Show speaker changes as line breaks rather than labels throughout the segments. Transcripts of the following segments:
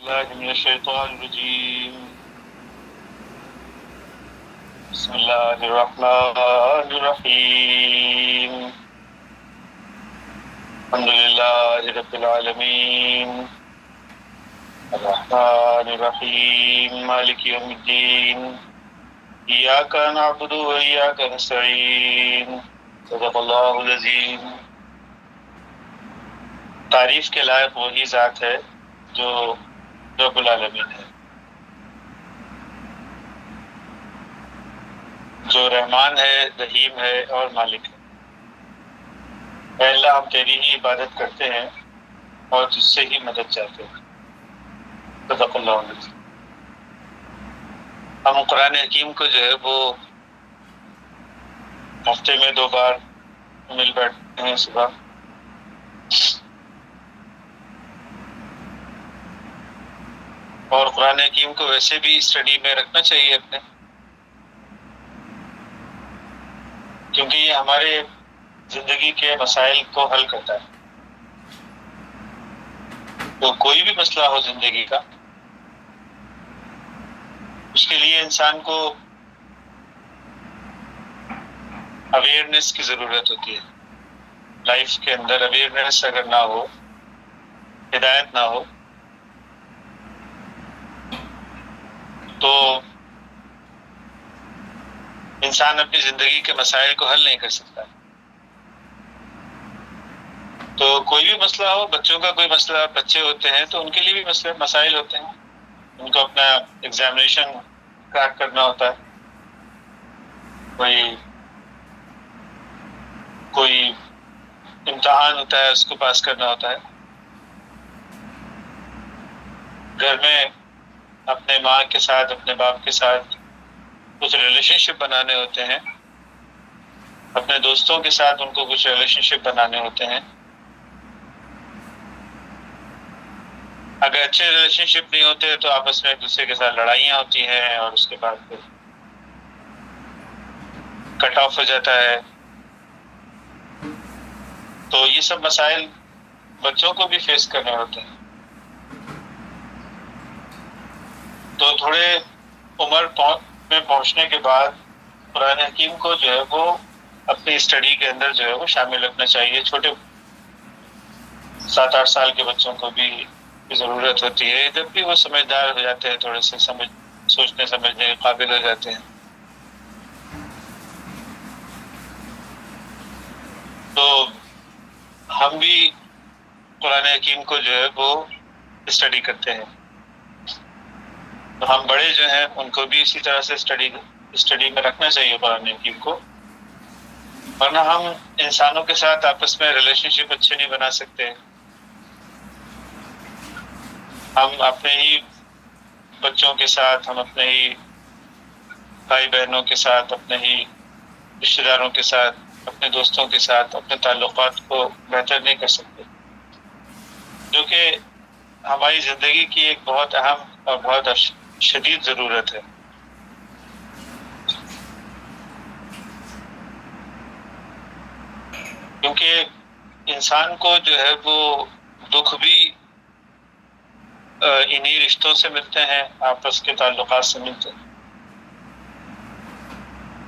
الله من الشيطان الرجيم. بسم الله الرحمن الرحيم. الحمد لله رب العالمين الرحمن الرحيم مالك يوم الدين إياك نعبد وإياك نستعين صدق الله العظيم. تعریف کے لائق وہی ذات ہے جو رب العالمین ہے، جو رحمان ہے، رحیم ہے اور مالک ہے۔ اے اللہ، ہم تیری ہی عبادت کرتے ہیں اور تجھ سے ہی مدد چاہتے ہیں۔ صدق اللہ العظیم۔ ہم قرآن حکیم کو جو ہے وہ ہفتے میں 2 بار مل بیٹھتے ہیں صبح، اور قرآن حکیم کو ویسے بھی اسٹڈی میں رکھنا چاہیے اپنے، کیونکہ یہ ہمارے زندگی کے مسائل کو حل کرتا ہے۔ تو کوئی بھی مسئلہ ہو زندگی کا، اس کے لیے انسان کو اویئرنیس کی ضرورت ہوتی ہے۔ لائف کے اندر اویئرنیس اگر نہ ہو، ہدایت نہ ہو، تو انسان اپنی زندگی کے مسائل کو حل نہیں کر سکتا۔ تو کوئی بھی مسئلہ ہو، بچوں کا کوئی مسئلہ، بچے ہوتے ہیں تو ان کے لیے بھی مسائل ہوتے ہیں، ان کو اپنا ایگزامینیشن کریک کرنا ہوتا ہے، کوئی امتحان ہوتا ہے، اس کو پاس کرنا ہوتا ہے۔ گھر میں اپنے ماں کے ساتھ، اپنے باپ کے ساتھ کچھ ریلیشن شپ بنانے ہوتے ہیں، اپنے دوستوں کے ساتھ ان کو کچھ ریلیشن شپ بنانے ہوتے ہیں۔ اگر اچھے ریلیشن شپ نہیں ہوتے تو آپس میں ایک دوسرے کے ساتھ لڑائیاں ہوتی ہیں، اور اس کے بعد پھر کٹ آف ہو جاتا ہے۔ تو یہ سب مسائل بچوں کو بھی فیس کرنے ہوتے ہیں۔ تو تھوڑے عمر میں پہنچنے کے بعد قرآن حکیم کو جو ہے وہ اپنی اسٹڈی کے اندر جو ہے وہ شامل رکھنا چاہیے۔ چھوٹے 7-8 سال کے بچوں کو بھی ضرورت ہوتی ہے، جب بھی وہ سمجھدار ہو جاتے ہیں، تھوڑے سے سوچنے سمجھنے کے قابل ہو جاتے ہیں، تو ہم بھی قرآن حکیم کو جو ہے وہ اسٹڈی کرتے ہیں۔ تو ہم بڑے جو ہیں ان کو بھی اسی طرح سے اسٹڈی میں رکھنا چاہیے قرآن حکیم کو، ورنہ ہم انسانوں کے ساتھ آپس میں ریلیشن شپ اچھے نہیں بنا سکتے۔ ہم اپنے ہی بچوں کے ساتھ، ہم اپنے ہی بھائی بہنوں کے ساتھ، اپنے ہی رشتہ داروں کے ساتھ، اپنے دوستوں کے ساتھ اپنے تعلقات کو بہتر نہیں کر سکتے، جو کہ ہماری زندگی کی ایک بہت اہم اور بہت شدید ضرورت ہے۔ کیونکہ انسان کو جو ہے وہ دکھ بھی انہی رشتوں سے ملتے ہیں، آپس کے تعلقات سے ملتے ہیں،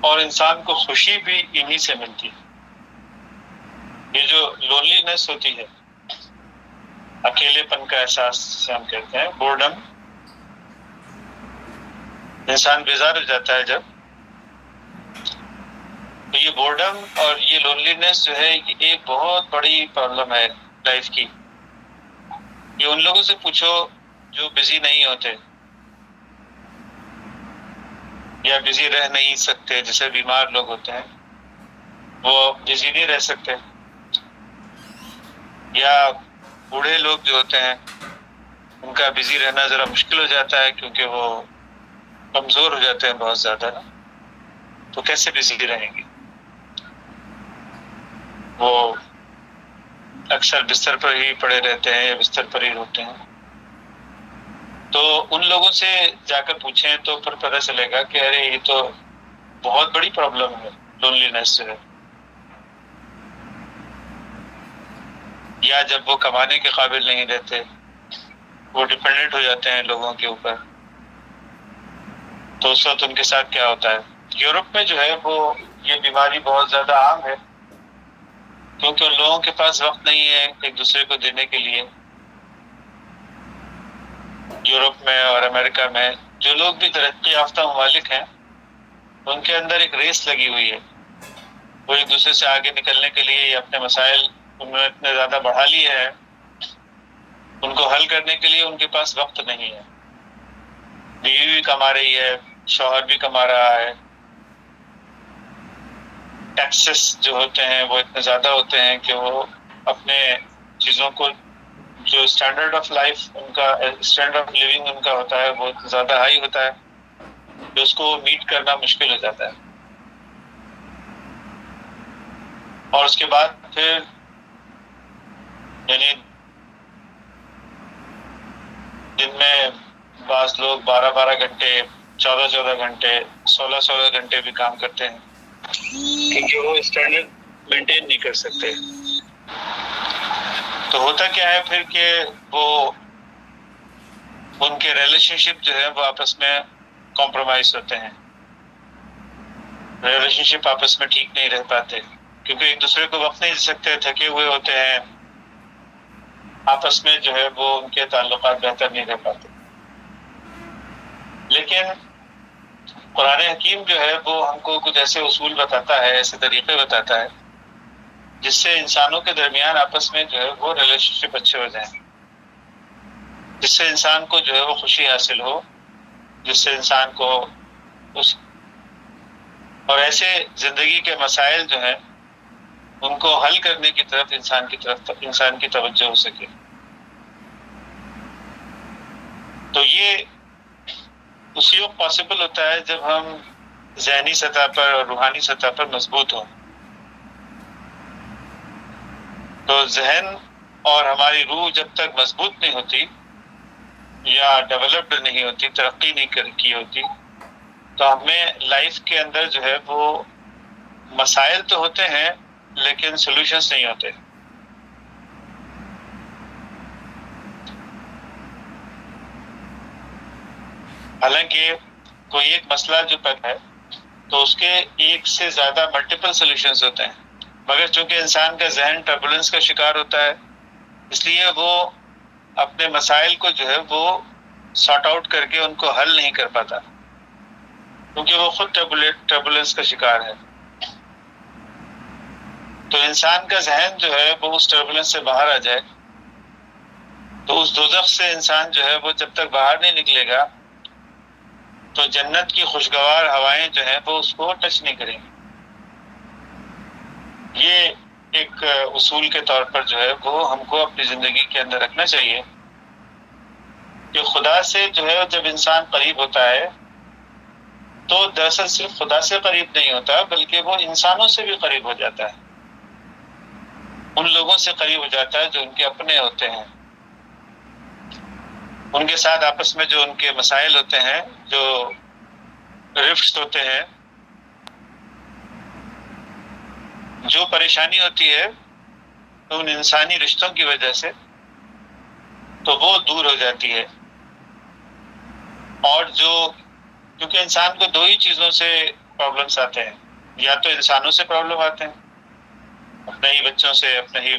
اور انسان کو خوشی بھی انہی سے ملتی ہے۔ یہ جو لونلینس ہوتی ہے، اکیلے پن کا احساس سے ہم کہتے ہیں، بورڈم، انسان بیزار ہو جاتا ہے جب، تو یہ بورڈم اور یہ لونلینس جو ہے یہ ایک بہت بڑی پرابلم ہے لائف کی۔ یہ ان لوگوں سے پوچھو جو بزی نہیں ہوتے یا بزی رہ نہیں سکتے، جیسے بیمار لوگ ہوتے ہیں وہ بزی نہیں رہ سکتے، یا بوڑھے لوگ جو ہوتے ہیں ان کا بزی رہنا ذرا مشکل ہو جاتا ہے، کیونکہ وہ کمزور ہو جاتے ہیں بہت زیادہ نا، تو کیسے بزی رہیں گے؟ وہ اکثر بستر پر ہی پڑے رہتے ہیں یا بستر پر ہی ہوتے ہیں۔ تو ان لوگوں سے جا کر پوچھیں تو پھر پتہ چلے گا کہ ارے یہ تو بہت بڑی پرابلم ہے، لونلینس جو ہے۔ یا جب وہ کمانے کے قابل نہیں رہتے وہ ڈپینڈنٹ ہو جاتے ہیں لوگوں کے اوپر، تو اس وقت ان کے ساتھ کیا ہوتا ہے. یورپ میں جو ہے وہ یہ بیماری بہت زیادہ عام ہے، کیونکہ ان لوگوں کے پاس وقت نہیں ہے ایک دوسرے کو دینے کے لیے. یورپ میں اور امریکہ میں جو لوگ بھی ترقی یافتہ ممالک ہیں، ان کے اندر ایک ریس لگی ہوئی ہے. وہ ایک دوسرے سے آگے نکلنے کے لیے اپنے مسائل انہوں نے اتنے زیادہ بڑھا لیے ہیں، ان کو حل کرنے کے لیے ان کے پاس وقت نہیں ہے. بیوی بھی کما رہی ہے، شوہر بھی کما رہا ہے، ٹیکسز جو ہوتے ہیں وہ اتنے زیادہ ہوتے ہیں کہ وہ اپنے چیزوں کو، جو اسٹینڈرڈ آف لائف ان کا، اسٹینڈرڈ آف لیونگ ان کا ہوتا ہے، وہ زیادہ ہائی ہوتا ہے کہ اس کو میٹ کرنا مشکل ہو جاتا ہے. اور اس کے بعد پھر یعنی دن میں بعض لوگ 12 گھنٹے، 14 گھنٹے، 16 گھنٹے بھی کام کرتے ہیں، کیونکہ وہ اسٹینڈرڈ مینٹین نہیں کر سکتے. تو ہوتا کیا ہے پھر کہ وہ ان کے ریلیشن شپ جو ہے وہ آپس میں کمپرومائز ہوتے ہیں، ریلیشن شپ آپس میں ٹھیک نہیں رہ پاتے، کیونکہ ایک دوسرے کو وقت نہیں دے سکتے، تھکے ہوئے ہوتے ہیں، آپس میں جو ہے وہ ان کے تعلقات بہتر نہیں رہ پاتے. لیکن قرآن حکیم جو ہے وہ ہم کو کچھ ایسے اصول بتاتا ہے، ایسے طریقے بتاتا ہے جس سے انسانوں کے درمیان آپس میں جو ہے وہ ریلیشن شپ اچھے ہو جائیں، جس سے انسان کو جو ہے وہ خوشی حاصل ہو، جس سے انسان کو اس اور ایسے زندگی کے مسائل جو ہیں ان کو حل کرنے کی طرف انسان کی توجہ ہو سکے. تو یہ اسی وقت پاسبل ہوتا ہے جب ہم ذہنی سطح پر اور روحانی سطح پر مضبوط ہوں. تو ذہن اور ہماری روح جب تک مضبوط نہیں ہوتی یا ڈیولپڈ نہیں ہوتی، ترقی نہیں کی ہوتی، تو ہمیں لائف کے اندر جو ہے وہ مسائل تو ہوتے ہیں لیکن سولوشنز نہیں ہوتے. حالانکہ کوئی ایک مسئلہ جو پیدا ہے تو اس کے ایک سے زیادہ ملٹیپل سولوشنز ہوتے ہیں، مگر چونکہ انسان کا ذہن ٹربولنس کا شکار ہوتا ہے، اس لیے وہ اپنے مسائل کو جو ہے وہ سارٹ آؤٹ کر کے ان کو حل نہیں کر پاتا، کیونکہ وہ خود ٹربولنس کا شکار ہے. تو انسان کا ذہن جو ہے وہ اس ٹربولنس سے باہر آ جائے تو اس دوزخ سے انسان جو ہے وہ جب تک باہر نہیں نکلے گا تو جنت کی خوشگوار ہوائیں جو ہیں وہ اس کو ٹچ نہیں کریں گی. یہ ایک اصول کے طور پر جو ہے وہ ہم کو اپنی زندگی کے اندر رکھنا چاہیے کہ خدا سے جو ہے جب انسان قریب ہوتا ہے تو دراصل صرف خدا سے قریب نہیں ہوتا بلکہ وہ انسانوں سے بھی قریب ہو جاتا ہے، ان لوگوں سے قریب ہو جاتا ہے جو ان کے اپنے ہوتے ہیں، ان کے ساتھ آپس میں جو ان کے مسائل ہوتے ہیں، جو رفٹس ہوتے ہیں، جو پریشانی ہوتی ہے ان انسانی رشتوں کی وجہ سے، تو وہ دور ہو جاتی ہے. اور کیونکہ انسان کو دو ہی چیزوں سے پرابلمس آتے ہیں، یا تو انسانوں سے پرابلم آتے ہیں، اپنے ہی بچوں سے، اپنے ہی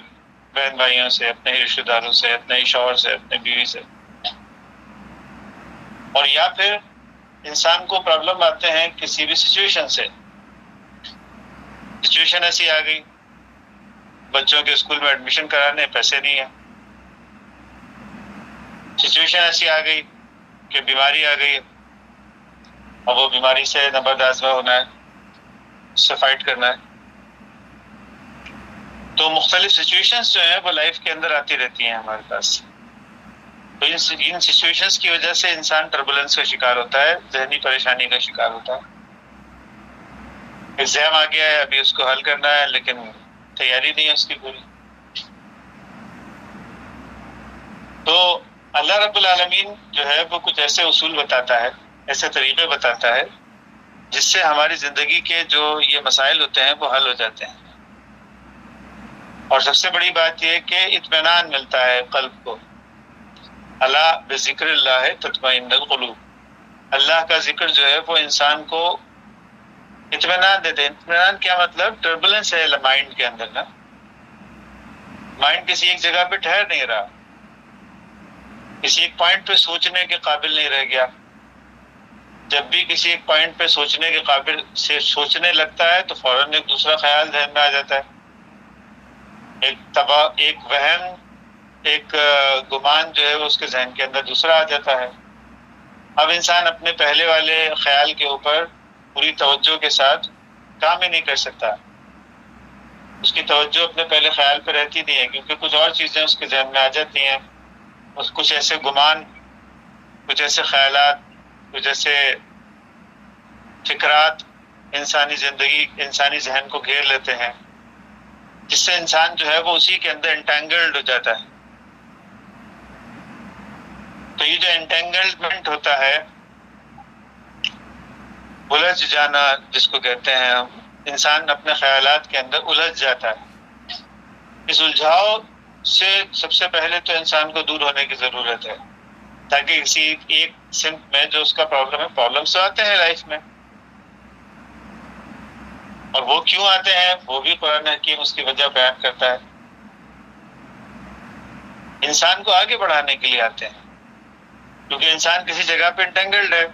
بہن بھائیوں سے، اپنے ہی رشتہ داروں سے، اپنے ہی شوہر سے، اپنے بیوی سے، اور یا پھر انسان کو پرابلم آتے ہیں کسی بھی سچویشن سے. سچویشن ایسی آ گئی، بچوں کے اسکول میں ایڈمیشن کرانے پیسے نہیں ہیں، سچویشن ایسی آ گئی کہ بیماری آ گئی اور وہ بیماری سے نبرد ہونا ہے، اس سے فائٹ کرنا ہے. تو مختلف سچویشنز جو ہیں وہ لائف کے اندر آتی رہتی ہیں ہمارے پاس. تو ان سچویشنز کی وجہ سے انسان ٹربولنس کا شکار ہوتا ہے، ذہنی پریشانی کا شکار ہوتا ہے. ایگزام آ گیا ہے، ابھی اس کو حل کرنا ہے لیکن تیاری نہیں ہے اس کی پوری. تو اللہ رب العالمین جو ہے وہ کچھ ایسے اصول بتاتا ہے، ایسے طریقے بتاتا ہے جس سے ہماری زندگی کے جو یہ مسائل ہوتے ہیں وہ حل ہو جاتے ہیں. اور سب سے بڑی بات یہ کہ اطمینان ملتا ہے قلب کو الا بذکر اللہ تطمئن القلوب، اللہ کا ذکر جو ہے وہ انسان کو اطمینان دیتے ہیں۔ اطمینان کیا مطلب؟ ٹربولنس ہے مائنڈ کے اندر نا، مائنڈ کسی ایک جگہ پہ ٹھہر نہیں رہا، کسی ایک پوائنٹ پہ سوچنے کے قابل نہیں رہ گیا۔ جب بھی کسی ایک پوائنٹ پہ سوچنے کے قابل سے سوچنے لگتا ہے تو فوراً ایک دوسرا خیال ذہن میں آ جاتا ہے، ایک وہم، ایک گمان جو ہے اس کے ذہن کے اندر دوسرا آ جاتا ہے۔ اب انسان اپنے پہلے والے خیال کے اوپر پوری توجہ کے ساتھ کام ہی نہیں کر سکتا، اس کی توجہ اپنے پہلے خیال پہ رہتی نہیں ہے، کیونکہ کچھ اور چیزیں اس کے ذہن میں آ جاتی ہیں، کچھ ایسے گمان، کچھ ایسے خیالات، کچھ ایسے فکرات انسانی زندگی، انسانی ذہن کو گھیر لیتے ہیں، جس سے انسان جو ہے وہ اسی کے اندر انٹینگلڈ ہو جاتا ہے۔ تو یہ جو انٹینگلمنٹ ہوتا ہے، الجھ جانا جس کو کہتے ہیں ہم، انسان اپنے خیالات کے اندر الجھ جاتا ہے۔ اس الجھاؤ سے سب سے پہلے تو انسان کو دور ہونے کی ضرورت ہے، تاکہ کسی ایک سمت میں جو اس کا پرابلم ہے، پرابلمس تو آتے ہیں لائف میں، اور وہ کیوں آتے ہیں وہ بھی قرآن حکیم اس کی وجہ بیان کرتا ہے۔ انسان کو آگے بڑھانے کے لیے آتے ہیں، کیونکہ انسان کسی جگہ پہ انٹینگلڈ ہے،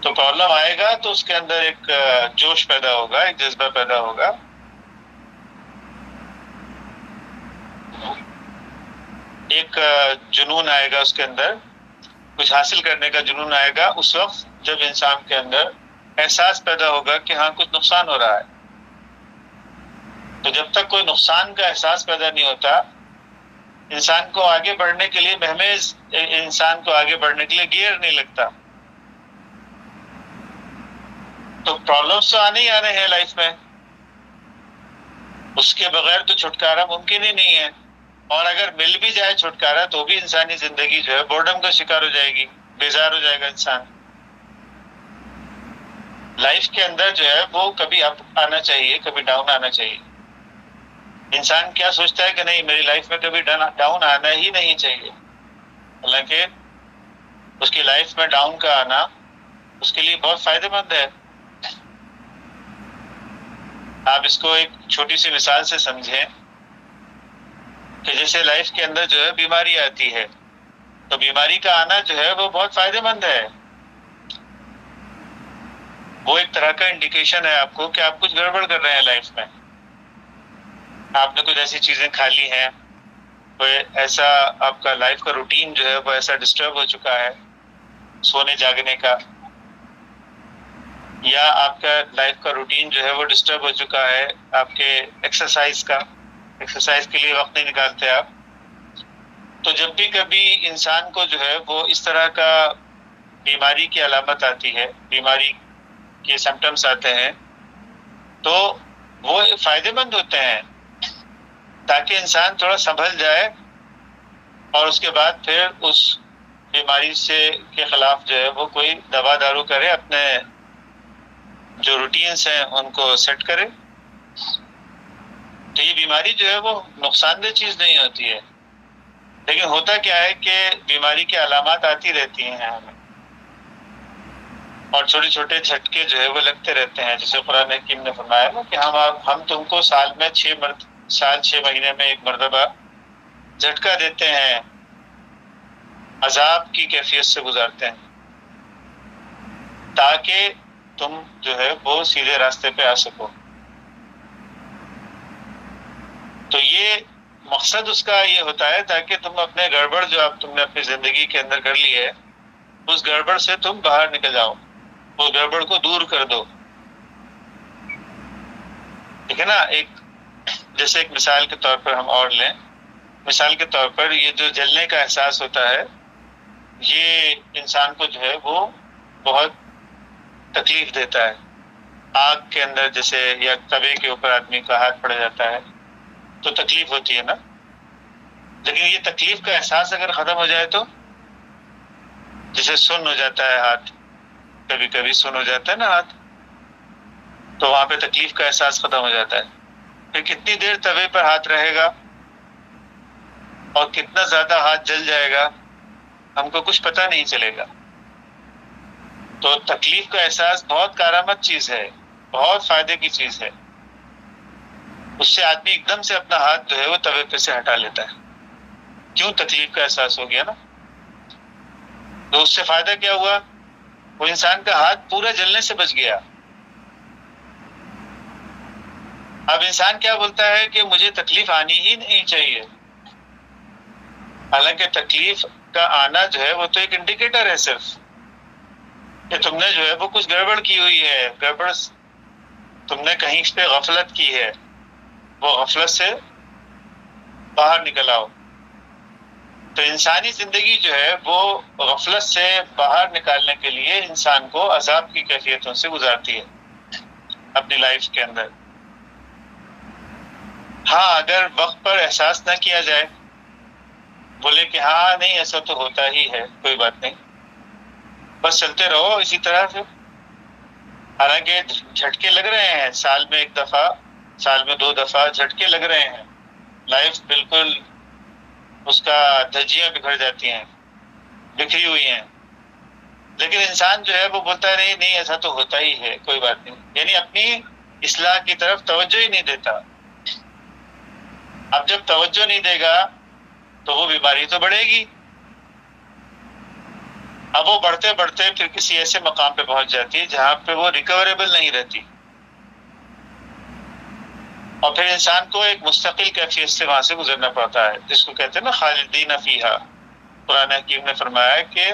تو پرابلم آئے گا تو اس کے اندر ایک جوش پیدا ہوگا، ایک جذبہ پیدا ہوگا، ایک جنون آئے گا اس کے اندر، کچھ حاصل کرنے کا جنون آئے گا۔ اس وقت جب انسان کے اندر احساس پیدا ہوگا کہ ہاں کچھ نقصان ہو رہا ہے، تو جب تک کوئی نقصان کا احساس پیدا نہیں ہوتا، انسان کو آگے بڑھنے کے لیے مہمیز، انسان کو آگے بڑھنے کے لیے گیئر نہیں لگتا۔ تو پرابلمس تو آنے ہی آنے ہیں لائف میں، اس کے بغیر تو چھٹکارا ممکن ہی نہیں ہے، اور اگر مل بھی جائے چھٹکارا تو بھی انسانی زندگی جو ہے بورڈم کا شکار ہو جائے گی، بیزار ہو جائے گا انسان۔ لائف کے اندر جو ہے وہ کبھی اپ آنا چاہیے، کبھی ڈاؤن آنا چاہیے۔ انسان کیا سوچتا ہے کہ نہیں میری لائف میں کبھی ڈاؤن آنا ہی نہیں چاہیے، حالانکہ اس کی لائف میں ڈاؤن کا آنا اس کے لیے بہت فائدہ مند ہے۔ آپ اس کو ایک چھوٹی سی مثال سے سمجھیں کہ جیسے لائف کے اندر جو ہے بیماری آتی ہے، تو بیماری کا آنا جو ہے وہ بہت فائدہ مند ہے، وہ ایک طرح کا انڈیکیشن ہے آپ کو کہ آپ کچھ گڑبڑ کر رہے ہیں لائف میں، آپ نے کچھ ایسی چیزیں کھا لی ہیں، کوئی ایسا آپ کا لائف کا روٹین جو ہے وہ ایسا ڈسٹرب ہو چکا ہے سونے جاگنے کا، یا آپ کا لائف کا روٹین جو ہے وہ ڈسٹرب ہو چکا ہے آپ کے ایکسرسائز کا، ایکسرسائز کے لیے وقت نہیں نکالتے آپ۔ تو جب بھی کبھی انسان کو جو ہے وہ اس طرح کا بیماری کی علامت آتی ہے، بیماری کے سمپٹمس آتے ہیں، تو وہ فائدہ مند ہوتے ہیں تاکہ انسان تھوڑا سنبھل جائے، اور اس کے بعد پھر اس بیماری سے کے خلاف جو ہے وہ کوئی دوا دارو کرے، اپنے جو روٹینز ہیں ان کو سیٹ کرے۔ تو یہ بیماری جو ہے وہ نقصان دہ چیز نہیں ہوتی ہے، لیکن ہوتا کیا ہے کہ بیماری کے علامات آتی رہتی ہیں ہمیں، اور چھوٹے چھوٹے جھٹکے جو ہے وہ لگتے رہتے ہیں، جیسے قرآن حکیم نے فرمایا نا کہ ہم تم کو سال میں 6 مہینے میں ایک مرتبہ جھٹکا دیتے ہیں، عذاب کی کیفیت سے گزارتے ہیں، تاکہ تم جو ہے وہ سیدھے راستے پہ آ سکو۔ تو یہ مقصد اس کا یہ ہوتا ہے تاکہ تم اپنے گڑبڑ جو اب تم نے اپنی زندگی کے اندر کر لی ہے، اس گڑبڑ سے تم باہر نکل جاؤ، اس گڑبڑ کو دور کر دو۔ ٹھیک ہے نا؟ جیسے ایک مثال کے طور پر ہم اور لیں، مثال کے طور پر یہ جو جلنے کا احساس ہوتا ہے، یہ انسان کو جو ہے وہ بہت تکلیف دیتا ہے۔ آگ کے اندر جیسے یا توے کے اوپر آدمی کا ہاتھ پڑ جاتا ہے تو تکلیف ہوتی ہے نا، لیکن یہ تکلیف کا احساس اگر ختم ہو جائے تو، جیسے سن ہو جاتا ہے ہاتھ، کبھی کبھی سن ہو جاتا ہے نا ہاتھ، تو وہاں پہ تکلیف کا احساس ختم ہو جاتا ہے، پھر کتنی دیر توے پر ہاتھ رہے گا؟ اور کتنا زیادہ ہاتھ جل جائے گا ہم کو کچھ پتہ نہیں چلے گا. تو تکلیف کا احساس بہت کارآمد چیز ہے، بہت فائدے کی چیز ہے. اس سے آدمی ایک دم سے اپنا ہاتھ جو ہے وہ توے پہ سے ہٹا لیتا ہے. کیوں؟ تکلیف کا احساس ہو گیا نا. تو اس سے فائدہ کیا ہوا؟ وہ انسان کا ہاتھ پورا جلنے سے بچ گیا. اب انسان کیا بولتا ہے کہ مجھے تکلیف آنی ہی نہیں چاہیے. حالانکہ تکلیف کا آنا جو ہے وہ تو ایک انڈیکیٹر ہے صرف کہ تم نے جو ہے وہ کچھ گڑبڑ کی ہوئی ہے، گڑبڑ تم نے کہیں پہ غفلت کی ہے، وہ غفلت سے باہر نکل آؤ. تو انسانی زندگی جو ہے وہ غفلت سے باہر نکالنے کے لیے انسان کو عذاب کی کیفیتوں سے گزارتی ہے اپنی لائف کے اندر. ہاں اگر وقت پر احساس نہ کیا جائے، بولے کہ ہاں نہیں ایسا تو ہوتا ہی ہے، کوئی بات نہیں، بس چلتے رہو اسی طرح سے. حالانکہ جھٹکے لگ رہے ہیں، سال میں 1 دفعہ، سال میں 2 دفعہ جھٹکے لگ رہے ہیں. لائف بالکل اس کا دھجیاں بکھر جاتی ہیں، بکھری ہوئی ہیں. لیکن انسان جو ہے وہ بولتا ہے نہیں نہیں ایسا تو ہوتا ہی ہے، کوئی بات نہیں. یعنی اپنی اصلاح کی طرف توجہ ہی نہیں دیتا. اب جب توجہ نہیں دے گا تو وہ بیماری تو بڑھے گی. اب وہ بڑھتے بڑھتے پھر کسی ایسے مقام پہ پہنچ جاتی ہے جہاں پہ وہ ریکوریبل نہیں رہتی، اور پھر انسان کو ایک مستقل کیفیت سے وہاں سے گزرنا پڑتا ہے، جس کو کہتے ہیں نا خالدین فیہا. قرآن حکیم نے فرمایا کہ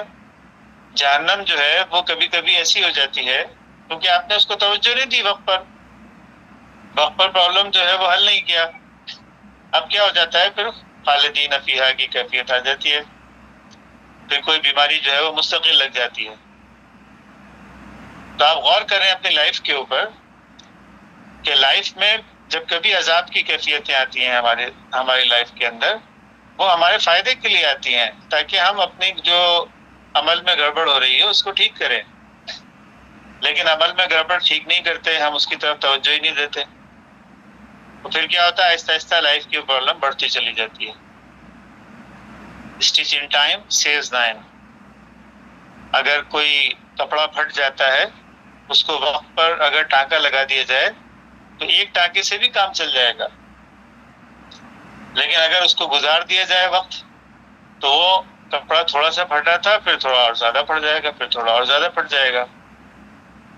جہنم جو ہے وہ کبھی کبھی ایسی ہو جاتی ہے کیونکہ آپ نے اس کو توجہ نہیں دی، وقت پر پرابلم جو ہے وہ حل نہیں کیا. اب کیا ہو جاتا ہے؟ پھر خالدین فیہا کی کیفیت آ جاتی ہے، پھر کوئی بیماری جو ہے وہ مستقل لگ جاتی ہے. تو آپ غور کریں اپنی لائف کے اوپر کہ لائف میں جب کبھی عذاب کی کیفیتیں آتی ہیں ہماری لائف کے اندر، وہ ہمارے فائدے کے لیے آتی ہیں تاکہ ہم اپنی جو عمل میں گڑبڑ ہو رہی ہے اس کو ٹھیک کریں. لیکن عمل میں گڑبڑ ٹھیک نہیں کرتے، ہم اس کی طرف توجہ ہی نہیں دیتے، تو پھر کیا ہوتا ہے؟ آہستہ آہستہ لائف کی پرابلم بڑھتی چلی جاتی ہے. Stitch in time saves 9. اگر کوئی کپڑا پھٹ جاتا ہے، اس کو وقت پر اگر ٹانکا لگا دیا جائے تو ایک ٹانکے سے بھی کام چل جائے گا. لیکن اگر اس کو گزار دیا جائے وقت، تو وہ کپڑا تھوڑا سا پھٹا تھا، پھر تھوڑا اور زیادہ پھٹ جائے گا، پھر تھوڑا اور زیادہ پھٹ جائے گا.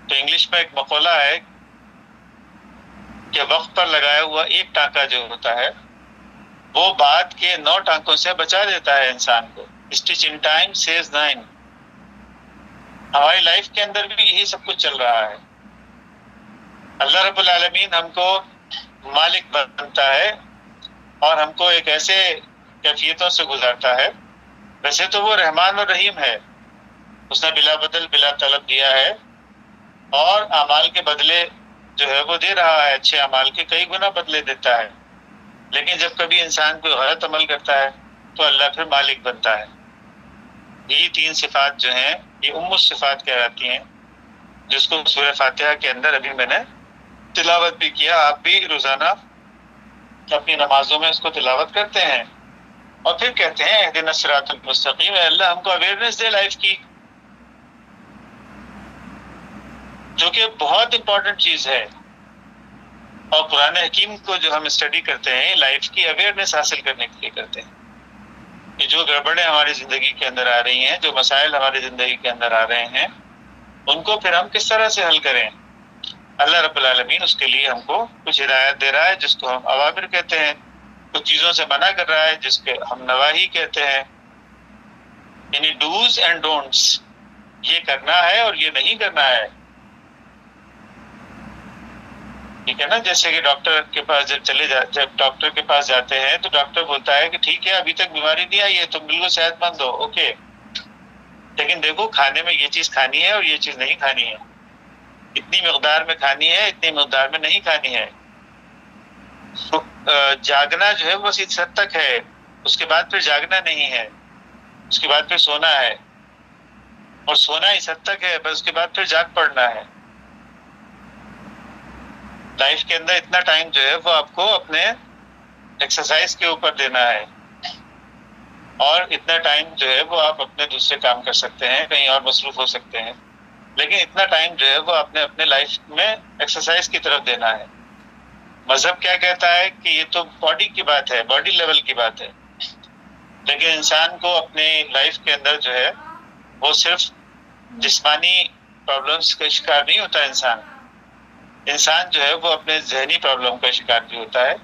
تو انگلش میں ایک مقولہ ہے کہ وقت پر لگایا ہوا ایک ٹانکا جو ہوتا ہے وہ بعد کے 9 ٹانکوں سے بچا دیتا ہے انسان کو. Stitch in time saves 9. ہماری لائف کے اندر بھی یہی سب کچھ چل رہا ہے. اللہ رب العالمین ہم کو مالک بنتا ہے اور ہم کو ایک ایسے کیفیتوں سے گزارتا ہے. ویسے تو وہ رحمان اور رحیم ہے، اس نے بلا بدل بلا طلب دیا ہے اور اعمال کے بدلے جو ہے وہ دے رہا ہے، اچھے اعمال کے کئی گنا بدلے دیتا ہے. لیکن جب کبھی انسان کوئی غلط عمل کرتا ہے تو اللہ پھر مالک بنتا ہے. یہ 3 صفات جو ہیں یہ الصفات کہلاتی ہیں، جس کو سورہ فاتحہ کے اندر ابھی میں نے تلاوت بھی کیا. آپ بھی روزانہ اپنی نمازوں میں اس کو تلاوت کرتے ہیں اور پھر کہتے ہیں اہدنا الصراط المستقیم. اللہ ہم کو اویئرنیس دے لائف کی، جو کہ بہت امپورٹنٹ چیز ہے. اور قرآن حکیم کو جو ہم اسٹڈی کرتے ہیں لائف کی اویئرنیس حاصل کرنے کے لیے کرتے ہیں کہ جو گڑبڑیں ہماری زندگی کے اندر آ رہی ہیں، جو مسائل ہماری زندگی کے اندر آ رہے ہیں، ان کو پھر ہم کس طرح سے حل کریں. اللہ رب العالمین اس کے لیے ہم کو کچھ ہدایت دے رہا ہے جس کو ہم اوامر کہتے ہیں، کچھ چیزوں سے منع کر رہا ہے جس کے ہم نواہی کہتے ہیں. یعنی ڈوز اینڈ ڈونٹس، یہ کرنا ہے اور یہ نہیں کرنا ہے. ٹھیک ہے نا؟ جیسے کہ ڈاکٹر کے پاس جب ڈاکٹر کے پاس جاتے ہیں تو ڈاکٹر بولتا ہے کہ ٹھیک ہے ابھی تک بیماری نہیں آئی ہے، تم بالکل صحت مند ہو، اوکے، لیکن دیکھو کھانے میں یہ چیز کھانی ہے اور یہ چیز نہیں کھانی ہے، اتنی مقدار میں کھانی ہے، اتنی مقدار میں نہیں کھانی ہے. تو جاگنا جو ہے وہ بس اس حد تک ہے، اس کے بعد پھر جاگنا نہیں ہے، اس کے بعد پھر سونا ہے، اور سونا اس حد تک ہے، بس اس کے بعد پھر جاگ پڑنا ہے. لائف کے اندر اتنا ٹائم جو ہے وہ آپ کو اپنے ایکسرسائز کے اوپر دینا ہے، اور اتنا ٹائم جو ہے وہ آپ اپنے دوسرے کام کر سکتے ہیں، کہیں اور مصروف ہو سکتے ہیں، لیکن اتنا ٹائم جو ہے وہ اپنے لائف میں ایکسرسائز کی طرف دینا ہے۔ مذہب کیا کہتا ہے کہ یہ تو باڈی کی بات ہے، باڈی لیول کی بات ہے، لیکن انسان کو اپنے لائف کے اندر جو ہے وہ صرف جسمانی پرابلمس کا شکار نہیں ہوتا انسان جو ہے وہ اپنے ذہنی پرابلم کا شکار بھی ہوتا ہے۔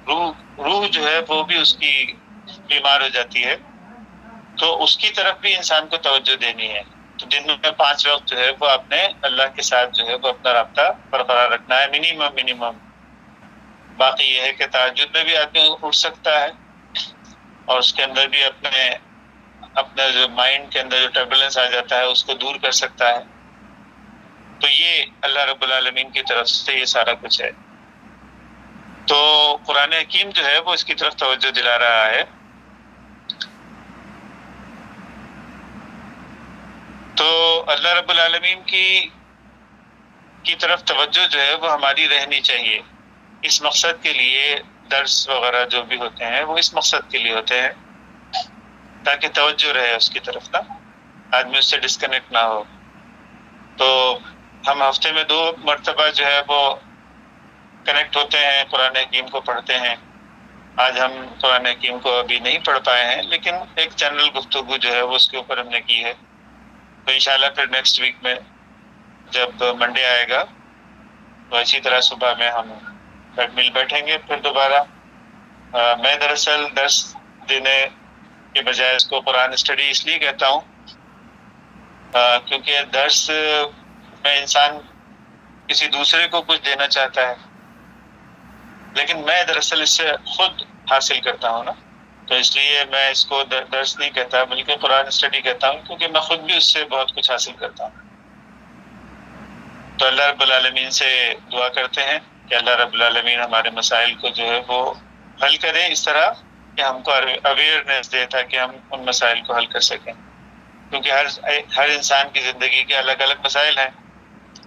روح جو ہے وہ بھی اس کی بیمار ہو جاتی ہے، تو اس کی طرف بھی انسان کو توجہ دینی ہے۔ تو دن میں 5 وقت جو ہے وہ اپنے اللہ کے ساتھ جو ہے وہ اپنا رابطہ برقرار رکھنا ہے، منیمم۔ باقی یہ ہے کہ تہجد میں بھی آدمی اٹھ سکتا ہے اور اس کے اندر بھی اپنا جو مائنڈ کے اندر جو ٹربولنس آ جاتا ہے اس کو دور کر سکتا ہے۔ تو یہ اللہ رب العالمین کی طرف سے یہ سارا کچھ ہے۔ تو قرآن حکیم جو ہے وہ اس کی طرف توجہ دلا رہا ہے۔ تو اللہ رب العالمین کی طرف توجہ جو ہے وہ ہماری رہنی چاہیے۔ اس مقصد کے لیے درس وغیرہ جو بھی ہوتے ہیں وہ اس مقصد کے لیے ہوتے ہیں تاکہ توجہ رہے اس کی طرف نا، آدمی اس سے ڈسکنیکٹ نہ ہو۔ تو ہم ہفتے میں 2 مرتبہ جو ہے وہ کنیکٹ ہوتے ہیں، قرآن حکیم کو پڑھتے ہیں۔ آج ہم قرآن حکیم کو ابھی نہیں پڑھ پائے ہیں، لیکن ایک جنرل گفتگو جو ہے وہ اس کے اوپر ہم نے کی ہے۔ تو انشاءاللہ پھر نیکسٹ ویک میں جب منڈے آئے گا تو اسی طرح صبح میں ہم مل بیٹھیں گے پھر دوبارہ۔ میں دراصل درس دینے کے بجائے اس کو قرآن اسٹڈی اس لیے کہتا ہوں کیونکہ درس میں انسان کسی دوسرے کو کچھ دینا چاہتا ہے، لیکن میں دراصل اس سے خود حاصل کرتا ہوں نا، تو اس لیے میں اس کو درس نہیں کہتا بلکہ قرآن اسٹڈی کہتا ہوں، کیونکہ میں خود بھی اس سے بہت کچھ حاصل کرتا ہوں۔ تو اللہ رب العالمین سے دعا کرتے ہیں کہ اللہ رب العالمین ہمارے مسائل کو جو ہے وہ حل کرے اس طرح کہ ہم کو اویئرنیس دے تاکہ ہم ان مسائل کو حل کر سکیں، کیونکہ ہر انسان کی زندگی کے الگ الگ مسائل ہیں۔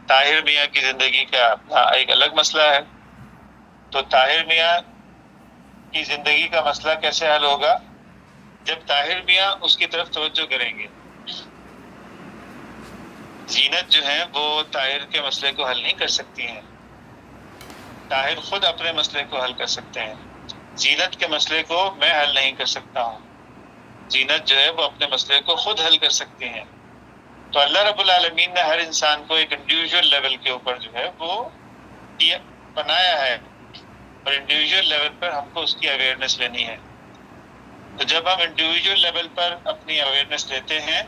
طاہر میاں کی زندگی کا اپنا ایک الگ مسئلہ ہے، تو طاہر میاں کی زندگی کا مسئلہ کیسے حل ہوگا جب طاہر میاں اس کی طرف توجہ کریں گے۔ زینت جو ہے وہ طاہر کے مسئلے کو حل نہیں کر سکتی ہیں، طاہر خود اپنے مسئلے کو حل کر سکتے ہیں۔ زینت کے مسئلے کو میں حل نہیں کر سکتا ہوں، زینت جو ہے وہ اپنے مسئلے کو خود حل کر سکتی ہیں۔ تو اللہ رب العالمین نے ہر انسان کو ایک انڈیویجول لیول کے اوپر جو ہے وہ بنایا ہے، اور انڈیویجول لیول پر ہم کو اس کی اویئرنیس لینی ہے۔ تو جب ہم انڈیویجول لیول پر اپنی اویئرنیس لیتے ہیں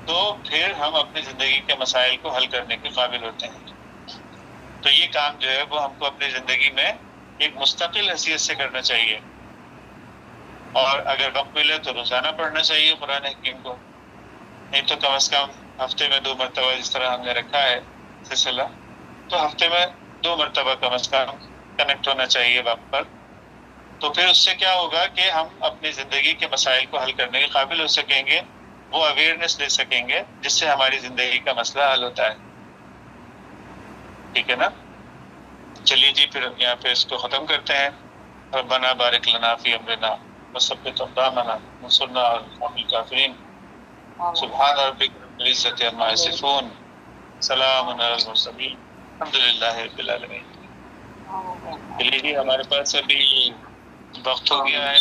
تو پھر ہم اپنی زندگی کے مسائل کو حل کرنے کے قابل ہوتے ہیں۔ تو یہ کام جو ہے وہ ہم کو اپنی زندگی میں ایک مستقل حیثیت سے کرنا چاہیے، اور اگر وقت ملے تو روزانہ پڑھنا چاہیے قرآن حکیم کو، نہیں تو کم از کم ہفتے میں 2 مرتبہ جس طرح ہم نے رکھا ہے سلسلہ، تو ہفتے میں 2 مرتبہ کم از کم کنیکٹ ہونا چاہیے وقت پر۔ تو پھر اس سے کیا ہوگا کہ ہم اپنی زندگی کے مسائل کو حل کرنے کے قابل ہو سکیں گے، وہ اویئرنیس لے سکیں گے جس سے ہماری زندگی کا مسئلہ حل ہوتا ہے۔ ٹھیک ہے نا؟ چلیے جی، پھر یہاں پہ اس کو ختم کرتے ہیں۔ ربنا بارک لنا فی امرنا وثبت اقدامنا وانصرنا علی القوم الکافرین۔ سبحان ربک رب العزۃ عما یصفون، سلام علی المرسلین، الحمد للہ رب العالمین۔ چلیے جی، ہمارے پاس ابھی وقت ہو گیا ہے۔